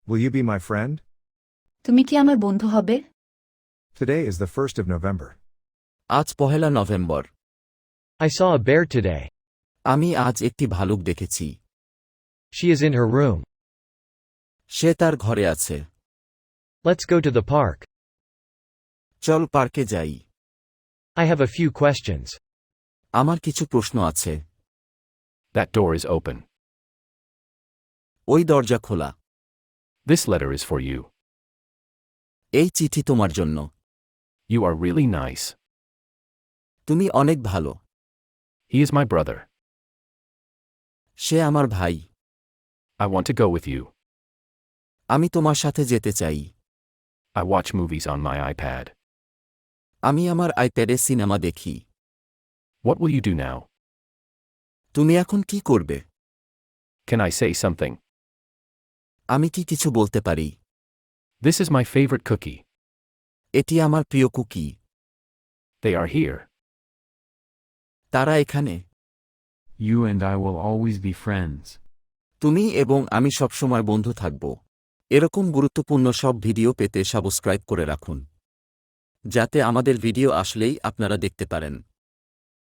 Will you be my friend? তুমি কি আমার বন্ধু হবে? Today is the 1st of November. আজ পহেলা November. I saw a bear today. আমি আজ একটি ভালুক দেখেছি। She is in her room. সে তার ঘরে আছে। Let's go to the park. চল পার্কে যাই। I have a few questions. আমার কিছু প্রশ্ন আছে। That door is open. ওই দরজা খোলা। This letter is for you. এই চিঠি তোমার জন্য। You are really nice. তুমি অনেক ভালো। He is my brother. সে আমার ভাই। I want to go with you. আমি তোমার সাথে যেতে চাই। I watch movies on my iPad. আমি আমার আইপ্যাডে সিনেমা দেখি। What will you do now? তুমি এখন কি করবে? Can I say something? আমি কি কিছু বলতে পারি? This is my favorite cookie. এটি আমার প্রিয় কুকি। They are here. তারা এখানে। You and I will always be friends. তুমি এবং আমি সবসময় বন্ধু থাকব। এরকম গুরুত্বপূর্ণ সব ভিডিও পেতে সাবস্ক্রাইব করে রাখুন, যাতে আমাদের ভিডিও আসলেই আপনারা দেখতে পারেন।